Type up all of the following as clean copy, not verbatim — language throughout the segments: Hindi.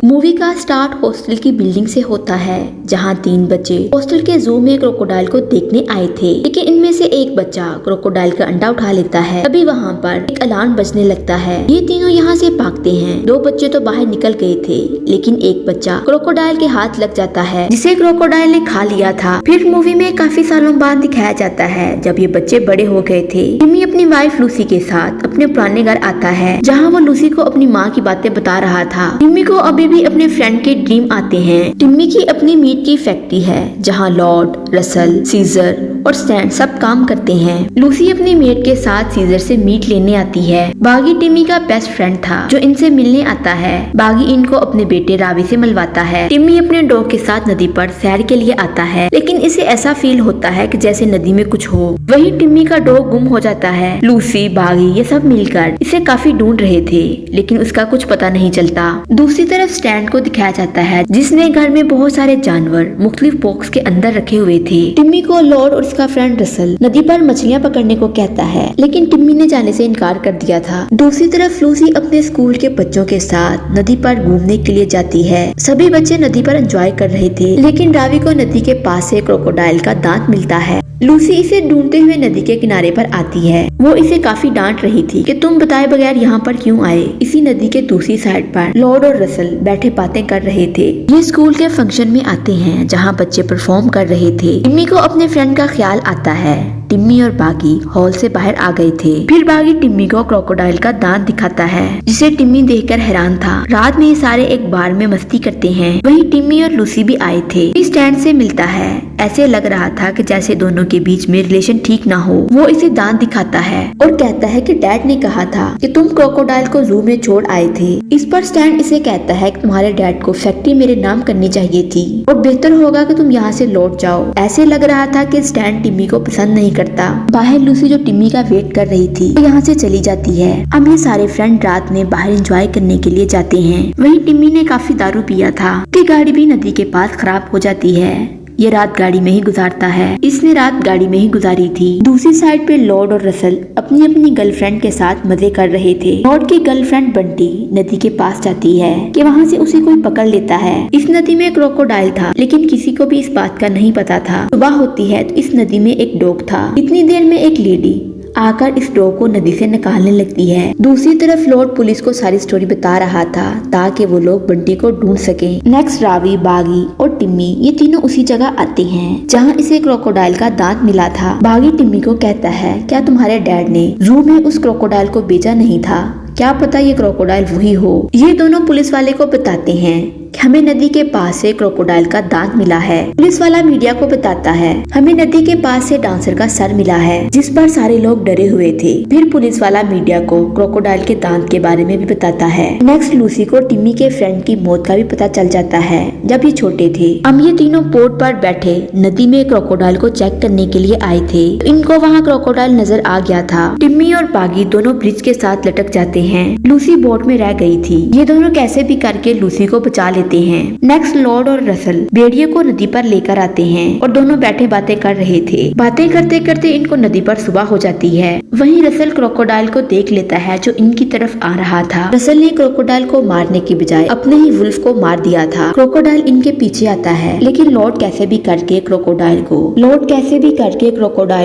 मूवी का स्टार्ट हॉस्टल की बिल्डिंग से होता है, जहां 3 बच्चे हॉस्टल के जू में क्रोकोडाइल को देखने आए थे। लेकिन इनमें से एक बच्चा क्रोकोडाइल का अंडा उठा लेता है। तभी वहां पर एक अलार्म बजने लगता है। ये तीनों यहाँ से भागते हैं। 2 बच्चे तो बाहर निकल गए थे, लेकिन एक बच्चा क्रोकोडाइल के हाथ लग जाता है, जिसे क्रोकोडाइल ने खा लिया था। फिर मूवी में काफी सालों बाद दिखाया जाता है जब ये बच्चे बड़े हो गए थे। टिम्मी अपनी वाइफ लूसी के साथ अपने पुराने घर आता है, जहाँ वो लूसी को अपनी माँ की बातें बता रहा था। टिम्मी को अभी भी अपने फ्रेंड के ड्रीम आते हैं। टिम्मी की अपनी मीट की फैक्ट्री है, जहाँ लॉर्ड, रसल, सीजर और स्टैन सब काम करते हैं। लूसी अपनी मेट के साथ सीजर से मीट लेने आती है। बागी टिम्मी का बेस्ट फ्रेंड था, जो इनसे मिलने आता है। बागी इनको अपने बेटे रावी से मिलवाता है। टिम्मी अपने डॉग के साथ नदी पर सैर के लिए आता है, लेकिन इसे ऐसा फील होता है कि जैसे नदी में कुछ हो। वही टिम्मी का डॉग गुम हो जाता है। लूसी, बागी ये सब मिलकर इसे काफी ढूंढ रहे थे, लेकिन उसका कुछ पता नहीं चलता। दूसरी तरफ स्टैन को दिखाया जाता है, जिसने घर में बहुत सारे जानवर मुख्तलिफ बॉक्स के अंदर रखे हुए थे। टिम्मी को लॉर्ड और उसका फ्रेंड रसल नदी पर मछलियां पकड़ने को कहता है, लेकिन टिम्मी ने जाने से इनकार कर दिया था। दूसरी तरफ लूसी अपने स्कूल के बच्चों के साथ नदी पर घूमने के लिए जाती है। सभी बच्चे नदी पर एंजॉय कर रहे थे, लेकिन रावी को नदी के पास से क्रोकोडाइल का दांत मिलता है। लूसी इसे ढूंढते हुए नदी के किनारे पर आती है। वो इसे काफी डांट रही थी कि तुम बताए बगैर यहाँ पर क्यों आए। इसी नदी के दूसरी साइड पर लॉर्ड और रसल बैठे बातें कर रहे थे। ये स्कूल के फंक्शन में आते हैं, जहाँ बच्चे परफॉर्म कर रहे थे। टिम्मी को अपने फ्रेंड का ख्याल आता है। टिम्मी और बागी हॉल से बाहर आ गए थे। फिर बागी टिम्मी को क्रोकोडाइल का दांत दिखाता है, जिसे टिम्मी देखकर हैरान था। रात में ये सारे एक बार में मस्ती करते हैं। वहीं टिम्मी और लूसी भी आए थे। स्टैंड से मिलता है। ऐसे लग रहा था कि जैसे दोनों के बीच में रिलेशन ठीक ना हो। वो इसे दांत दिखाता है और कहता है कि डैड ने कहा था कि तुम क्रोकोडाइल को जू में छोड़ आए थे। इस पर स्टैंड इसे कहता है कि तुम्हारे डैड को फैक्ट्री मेरे नाम करनी चाहिए थी और बेहतर होगा कि तुम यहाँ से लौट जाओ। ऐसे लग रहा था कि स्टैंड टिम्मी को पसंद नहीं करता। बाहर लूसी, जो टिम्मी का वेट कर रही थी, वो यहाँ से चली जाती है। अब ये सारे फ्रेंड रात में बाहर एंजॉय करने के लिए जाते हैं। वहीं टिम्मी ने काफी दारू पिया था। उसकी गाड़ी भी नदी के पास खराब हो जाती है। ये रात गाड़ी में ही गुजारता है। इसने रात गाड़ी में ही गुजारी थी। दूसरी साइड पे लॉर्ड और रसल अपनी अपनी गर्लफ्रेंड के साथ मजे कर रहे थे। लॉर्ड की गर्लफ्रेंड बंटी नदी के पास जाती है कि वहाँ से उसे कोई पकड़ लेता है। इस नदी में क्रोकोडाइल था, लेकिन किसी को भी इस बात का नहीं पता था। सुबह होती है तो इस नदी में एक डॉग था। इतनी देर में एक लेडी आकर इस डॉग को नदी से निकालने लगती है। दूसरी तरफ लॉर्ड पुलिस को सारी स्टोरी बता रहा था, ताकि वो लोग बंटी को ढूंढ सके। नेक्स्ट रावी, बागी और टिम्मी ये तीनों उसी जगह आते हैं, जहां इसे क्रोकोडाइल का दांत मिला था। बागी टिम्मी को कहता है, क्या तुम्हारे डैड ने जू में उस क्रोकोडाइल को बेचा नहीं था? क्या पता ये क्रोकोडाइल वही हो। ये दोनों पुलिस वाले को बताते हैं कि हमें नदी के पास से क्रोकोडाइल का दांत मिला है। पुलिस वाला मीडिया को बताता है, हमें नदी के पास से डांसर का सर मिला है, जिस पर सारे लोग डरे हुए थे। फिर पुलिस वाला मीडिया को क्रोकोडाइल के दांत के बारे में भी बताता है। नेक्स्ट लूसी को टिम्मी के फ्रेंड की मौत का भी पता चल जाता है, जब ये छोटे थे। अब ये तीनों बोट पर बैठे नदी में क्रोकोडाइल को चेक करने के लिए आए थे। इनको वहाँ क्रोकोडाइल नजर आ गया था। टिम्मी और बागी दोनों ब्रिज के साथ लटक जाते हैं। लूसी बोट में रह गई थी। ये दोनों कैसे भी करके लूसी को बचा लेते हैं। नेक्स्ट लॉर्ड और रसल भेड़िए को नदी पर लेकर आते हैं और दोनों बैठे बातें कर रहे थे। बातें करते करते इनको नदी पर सुबह हो जाती है। वहीं रसल क्रोकोडाइल को देख लेता है, जो इनकी तरफ आ रहा था। रसल ने क्रोकोडाइल को मारने की बजाय अपने ही वुल्फ को मार दिया था। क्रोकोडाइल इनके पीछे आता है, लेकिन लॉर्ड कैसे भी करके क्रोकोडाइल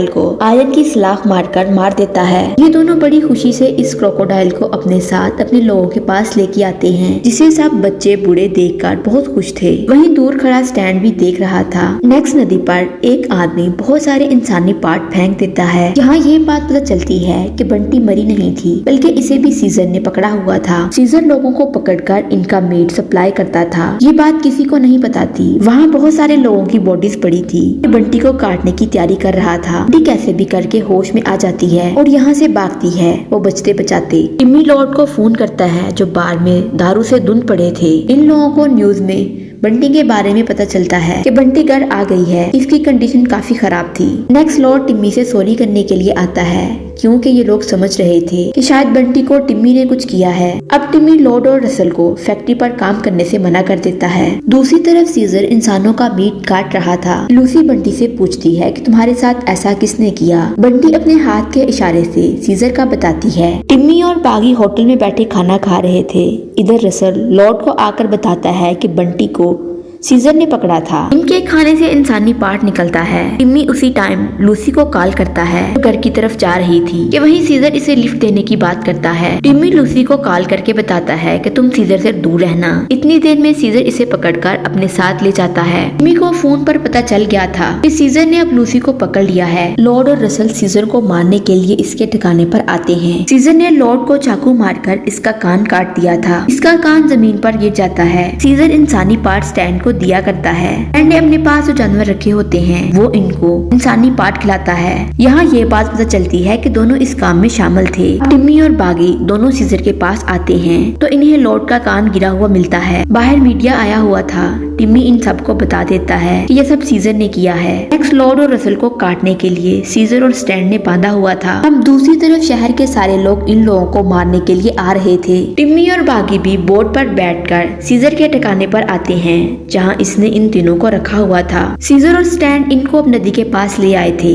को आयरन की सलाख मारकर मार देता है। ये दोनों बड़ी खुशी से इस क्रोकोडाइल को अपने साथ अपने लोगों के पास लेके आते हैं, जिसे सब बच्चे बूढ़े देखकर बहुत खुश थे। वहीं दूर खड़ा स्टैंड भी देख रहा था। नेक्स्ट नदी पर एक आदमी बहुत सारे इंसानी पार्ट फेंक देता है। यहाँ ये बात पता चलती है कि बंटी मरी नहीं थी, बल्कि इसे भी सीजर ने पकड़ा हुआ था। सीजर लोगों को पकड़कर इनका मीट सप्लाई करता था। ये बात किसी को नहीं पता थी। वहाँ बहुत सारे लोगों की बॉडीज पड़ी थी। बंटी को काटने की तैयारी कर रहा था। बंटी कैसे भी करके होश में आ जाती है और यहाँ से भागती है, वो बचते बचाते। टिम्मी लॉर्ड को फोन करता है, जो बार में दारू से धुंध पड़े थे। इन लोगों को न्यूज में बंटी के बारे में पता चलता है कि बंटी घर आ गई है। इसकी कंडीशन काफी खराब थी। नेक्स्ट लॉर्ड टिम्मी से सॉरी करने के लिए आता है। क्योंकि ये लोग समझ रहे थे कि शायद बंटी को टिम्मी ने कुछ किया है। अब टिम्मी लॉर्ड और रसल को फैक्ट्री पर काम करने से मना कर देता है। दूसरी तरफ सीजर इंसानों का मीट काट रहा था। लूसी बंटी से पूछती है कि तुम्हारे साथ ऐसा किसने किया। बंटी अपने हाथ के इशारे से सीजर का बताती है। टिम्मी और बागी होटल में बैठे खाना खा रहे थे। इधर रसल लॉर्ड को आकर बताता है कि बंटी को सीजर ने पकड़ा था। इनके खाने से इंसानी पार्ट निकलता है। टिम्मी उसी टाइम लूसी को कॉल करता है जो घर की तरफ जा रही थी कि वहीं सीजर इसे लिफ्ट देने की बात करता है। टिम्मी लूसी को कॉल करके बताता है कि तुम सीजर से दूर रहना। इतनी देर में सीजर इसे पकड़कर अपने साथ ले जाता है। टिम्मी को फोन पर पता चल गया था कि सीजर ने अब लूसी को पकड़ लिया है। लॉर्ड और रसल सीजर को मारने के लिए इसके ठिकाने पर आते हैं। सीजर ने लॉर्ड को चाकू मारकर इसका कान काट दिया था। इसका कान जमीन पर गिर जाता है। सीजर इंसानी पार्ट स्टैंड को दिया करता है। स्टैंड ने अपने पास जो जानवर रखे होते हैं वो इनको इंसानी पार्ट खिलाता है। यहाँ ये बात पता चलती है कि दोनों इस काम में शामिल थे। टिम्मी और बागी दोनों सीजर के पास आते हैं तो इन्हें लॉर्ड का कान गिरा हुआ मिलता है। बाहर मीडिया आया हुआ था। टिम्मी इन सबको बता देता है कि यह सब सीजर ने किया है। नेक्स्ट लॉर्ड और रसल को काटने के लिए सीजर और स्टैंड ने बांधा हुआ था। अब दूसरी तरफ शहर के सारे लोग इन लोगों को मारने के लिए आ रहे थे। टिम्मी और बागी भी बोट पर बैठकर सीजर के ठिकाने पर आते हैं जहाँ इसने इन तीनों को रखा हुआ था। सीजर और स्टैंड इनको अब नदी के पास ले आए थे।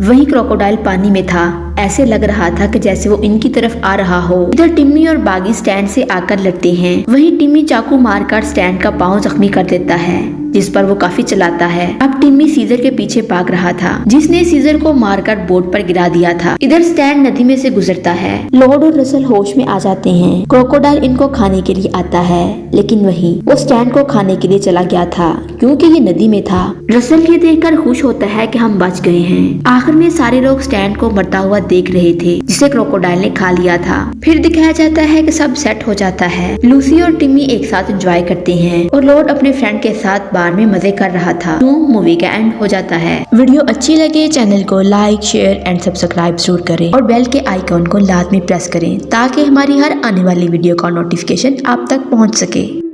वहीं क्रोकोडाइल पानी में था। ऐसे लग रहा था कि जैसे वो इनकी तरफ आ रहा हो। इधर टिम्मी और बागी स्टैंड से आकर लड़ते हैं। वहीं टिम्मी चाकू मारकर स्टैंड का पांव जख्मी कर देता है जिस पर वो काफी चिल्लाता है। अब टिम्मी सीजर के पीछे भाग रहा था जिसने सीजर को मारकर बोट पर गिरा दिया था। इधर स्टैंड नदी में से गुजरता है। लॉर्ड और रसल होश में आ जाते हैं। क्रोकोडाइल इनको खाने के लिए आता है लेकिन वहीं वो स्टैंड को खाने के लिए चला गया था क्योंकि ये नदी में था। रसल ये देखकर खुश होता है कि हम बच गए हैं। आखिर में सारे लोग स्टैंड को मरता हुआ देख रहे थे जिसे क्रोकोडाइल ने खा लिया था। फिर दिखाया जाता है कि सब सेट हो जाता है। लूसी और टिम्मी एक साथ एंजॉय करते हैं और लॉर्ड अपने फ्रेंड के साथ बार में मजे कर रहा था। तो मूवी का एंड हो जाता है। वीडियो अच्छी लगे चैनल को लाइक शेयर एंड सब्सक्राइब जरूर करें और बेल के आइकॉन को लाजमी प्रेस करें ताकि हमारी हर आने वाली वीडियो का नोटिफिकेशन आप तक पहुंच सके।